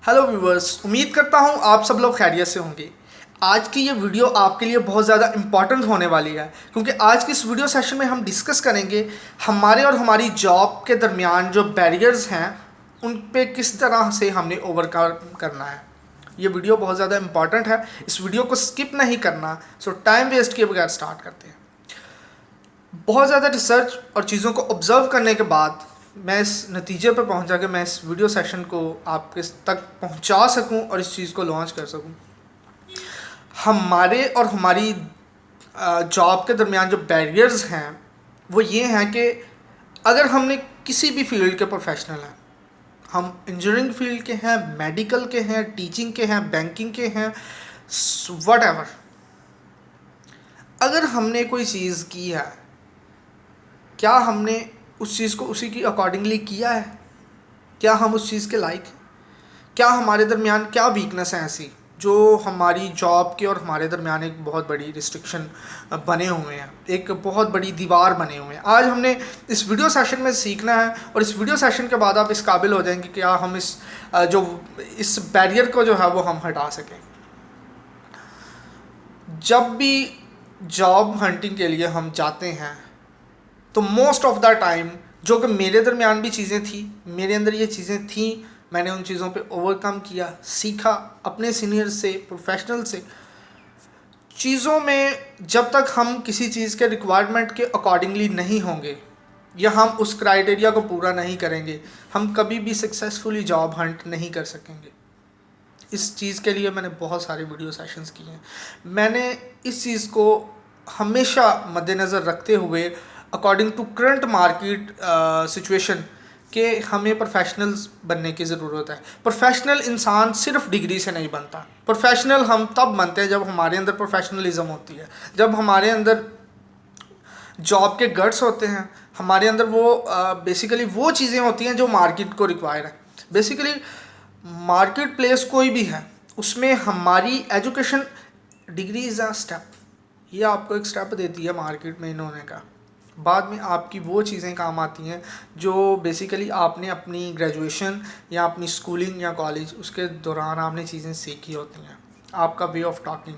Hello viewers, उम्मीद करता हूँ आप सब लोग खैरियत से होंगे। आज की ये वीडियो आपके लिए बहुत ज़्यादा इम्पॉर्टेंट होने वाली है क्योंकि आज की इस वीडियो सेशन में हम डिस्कस करेंगे हमारे और हमारी जॉब के दरमियान जो बैरियर्स हैं उन पे किस तरह से हमने ओवरकम करना है। ये वीडियो बहुत ज़्यादा इम्पॉर्टेंट है, इस वीडियो को स्किप नहीं करना। सो टाइम वेस्ट किए बगैर स्टार्ट करते हैं। बहुत ज़्यादा रिसर्च और चीज़ों को ऑब्ज़र्व करने के बाद मैं इस नतीजे पर पहुंचा कि मैं इस वीडियो सेशन को आपके तक पहुंचा सकूं और इस चीज़ को लॉन्च कर सकूं। हमारे और हमारी जॉब के दरमियान जो बैरियर्स हैं वो ये हैं कि अगर हमने किसी भी फील्ड के प्रोफेशनल हैं, हम इंजीनियरिंग फील्ड के हैं, मेडिकल के हैं, टीचिंग के हैं, बैंकिंग के हैं, व्हाटएवर, अगर हमने कोई चीज़ की है, क्या हमने उस चीज़ को उसी की अकॉर्डिंगली किया है? क्या हम उस चीज़ के लायक हैं? क्या हमारे दरमियान क्या वीकनेस है ऐसी जो हमारी जॉब के और हमारे दरमियान एक बहुत बड़ी रिस्ट्रिक्शन बने हुए हैं, एक बहुत बड़ी दीवार बने हुए हैं। आज हमने इस वीडियो सेशन में सीखना है और इस वीडियो सेशन के बाद आप इस काबिल हो जाएंगे कि क्या हम इस बैरियर को जो है वो हम हटा सकें। जब भी जॉब हंटिंग के लिए हम जाते हैं तो मोस्ट ऑफ द टाइम जो कि मेरे दरमियान भी चीज़ें थी, मेरे अंदर ये चीज़ें थी, मैंने उन चीज़ों पे ओवरकम किया, सीखा अपने सीनियर से, प्रोफेशनल से। चीज़ों में जब तक हम किसी चीज़ के रिक्वायरमेंट के अकॉर्डिंगली नहीं होंगे या हम उस क्राइटेरिया को पूरा नहीं करेंगे, हम कभी भी सक्सेसफुली जॉब हंट नहीं कर सकेंगे। इस चीज़ के लिए मैंने बहुत सारे वीडियो सेशंस किए हैं। मैंने इस चीज़ को हमेशा मद्देनज़र रखते हुए according to current market situation कि हमें प्रोफेशनल्स बनने की ज़रूरत है। प्रोफेशनल इंसान सिर्फ डिग्री से नहीं बनता। प्रोफेशनल हम तब बनते हैं जब हमारे अंदर प्रोफेशनलिज्म होती है, जब हमारे अंदर जॉब के गट्स होते हैं, हमारे अंदर वो बेसिकली वो चीज़ें होती हैं जो मार्केट को रिक्वायर है। बेसिकली मार्केट प्लेस कोई भी है, उसमें हमारी education degree is a step. ये आपको एक स्टेप देती है मार्केट में इन होने का। बाद में आपकी वो चीज़ें काम आती हैं जो बेसिकली आपने अपनी ग्रेजुएशन या अपनी स्कूलिंग या कॉलेज उसके दौरान आपने चीज़ें सीखी होती हैं। आपका वे ऑफ टॉकिंग,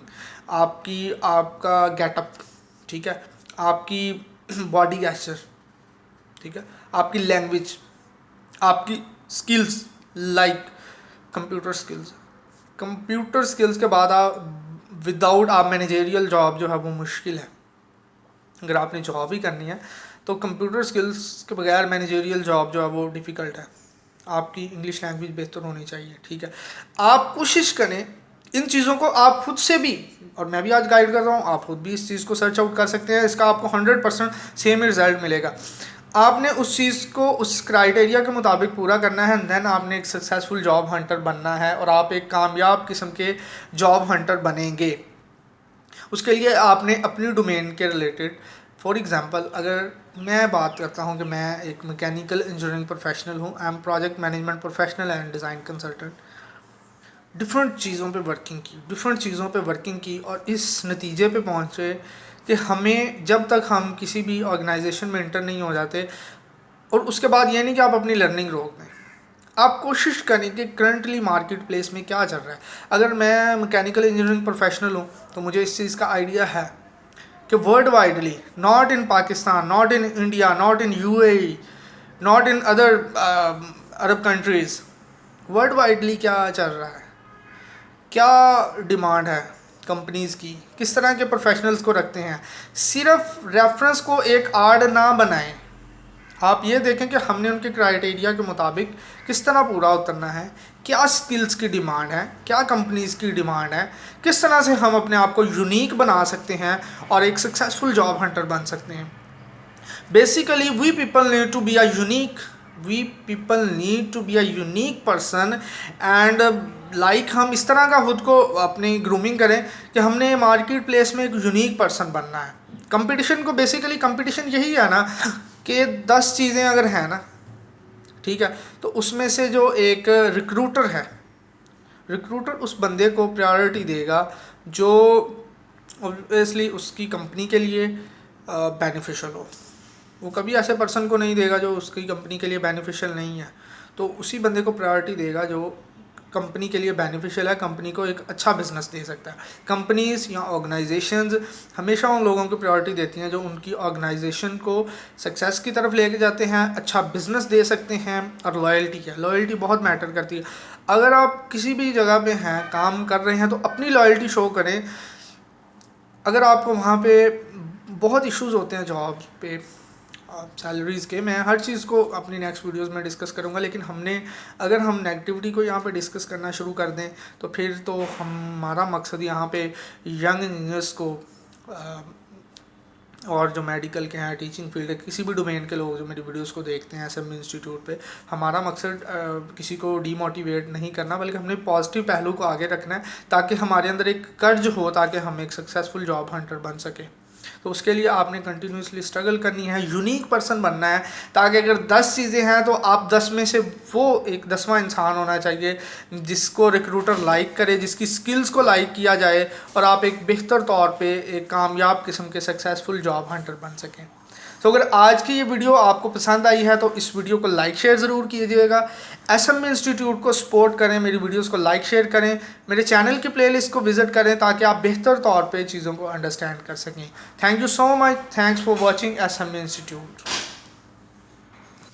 आपका गेटअप, ठीक है, आपकी बॉडी गेस्चर, ठीक है, आपकी लैंग्वेज, आपकी स्किल्स लाइक कंप्यूटर स्किल्स के बाद विदाउट आप मैनेजेरियल जॉब जो है वो मुश्किल है। अगर आपने जॉब ही करनी है तो कंप्यूटर स्किल्स के बगैर मैनेजेरियल जॉब जो है वो डिफ़िकल्ट है। आपकी इंग्लिश लैंग्वेज बेहतर होनी चाहिए, ठीक है। आप कोशिश करें इन चीज़ों को, आप खुद से भी, और मैं भी आज गाइड कर रहा हूँ, आप खुद भी इस चीज़ को सर्च आउट कर सकते हैं। इसका आपको 100% सेम रिजल्ट मिलेगा। आपने उस चीज़ को उस क्राइटेरिया के मुताबिक पूरा करना है, देन आपने एक सक्सेसफुल जॉब हंटर बनना है और आप एक कामयाब किस्म के जॉब हंटर बनेंगे। उसके लिए आपने अपनी डोमेन के रिलेटेड, फॉर एग्ज़ाम्पल अगर मैं बात करता हूँ कि मैं एक मैकेनिकल इंजीनियरिंग प्रोफेशनल हूँ, I am project management professional and design consultant. Different चीज़ों पे वर्किंग की और इस नतीजे पे पहुँचे कि हमें जब तक हम किसी भी ऑर्गेनाइजेशन में इंटर नहीं हो जाते, और उसके बाद ये नहीं कि आप अपनी लर्निंग रोक दें, आप कोशिश करें कि करंटली मार्केट प्लेस में क्या चल रहा है। अगर मैं मैकेनिकल इंजीनियरिंग प्रोफेशनल हूँ तो मुझे इस चीज़ का आइडिया है कि world widely, not in Pakistan, not in India, not in UAE, not in other Arab countries, world widely क्या चल रहा है, क्या डिमांड है कंपनीज़ की, किस तरह के प्रोफेशनल्स को रखते हैं। सिर्फ रेफरेंस को एक आड़ ना बनाएं। आप ये देखें कि हमने उनके क्राइटेरिया के मुताबिक किस तरह पूरा उतरना है, क्या स्किल्स की डिमांड है, क्या कंपनीज़ की डिमांड है, किस तरह से हम अपने आप को यूनिक बना सकते हैं और एक सक्सेसफुल जॉब हंटर बन सकते हैं। Basically we people need to be a unique person and like हम इस तरह का खुद को अपनी ग्रूमिंग करें कि हमने मार्केट प्लेस में एक यूनिक पर्सन बनना है। कंपटीशन को, बेसिकली कंपटीशन यही है ना कि 10 चीज़ें अगर हैं ना, ठीक है, तो उसमें से जो एक रिक्रूटर है, रिक्रूटर उस बंदे को प्रायोरिटी देगा जो ऑब्वियसली उसकी कंपनी के लिए बेनिफिशियल हो। वो कभी ऐसे पर्सन को नहीं देगा जो उसकी कंपनी के लिए बेनिफिशियल नहीं है, तो उसी बंदे को प्रायोरिटी देगा जो कंपनी के लिए बेनिफिशियल है, कंपनी को एक अच्छा बिजनेस दे सकता है। कंपनीज या ऑर्गेनाइजेशंस हमेशा उन लोगों को प्रायोरिटी देती हैं जो उनकी ऑर्गेनाइजेशन को सक्सेस की तरफ लेके जाते हैं, अच्छा बिजनेस दे सकते हैं। और लॉयल्टी है, लॉयल्टी बहुत मैटर करती है। अगर आप किसी भी जगह पे हैं, काम कर रहे हैं, तो अपनी लॉयल्टी शो करें। अगर आपको वहाँ पे बहुत इश्यूज होते हैं जॉब पे सैलरीज़ के, मैं हर चीज़ को अपनी नेक्स्ट वीडियोस में डिस्कस करूँगा, लेकिन अगर हम नेगेटिविटी को यहाँ पे डिस्कस करना शुरू कर दें तो फिर तो हमारा मकसद यहाँ पे यंग इंजीनियर्स को और जो मेडिकल के हैं, टीचिंग फील्ड है, किसी भी डोमेन के लोग जो मेरी वीडियोस को देखते हैं SM इंस्टीट्यूट पे, हमारा मकसद किसी को डीमोटिवेट नहीं करना, बल्कि हमने पॉजिटिव पहलू को आगे रखना है ताकि हमारे अंदर एक कर्ज हो, ताकि हम एक सक्सेसफुल जॉब हंटर बन सके। तो उसके लिए आपने कंटिन्यूसली स्ट्रगल करनी है, यूनिक पर्सन बनना है, ताकि अगर 10 चीज़ें हैं तो आप 10 में से वो एक 10वां इंसान होना चाहिए जिसको रिक्रूटर लाइक करे, जिसकी स्किल्स को लाइक किया जाए, और आप एक बेहतर तौर पे एक कामयाब किस्म के सक्सेसफुल जॉब हंटर बन सकें। तो अगर आज की ये वीडियो आपको पसंद आई है तो इस वीडियो को लाइक शेयर ज़रूर कीजिएगा। SM इंस्टीट्यूट को सपोर्ट करें, मेरी वीडियोस को लाइक शेयर करें, मेरे चैनल की प्लेलिस्ट को विजिट करें ताकि आप बेहतर तौर पे चीज़ों को अंडरस्टैंड कर सकें। Thank you so much, thanks for watching SM institute.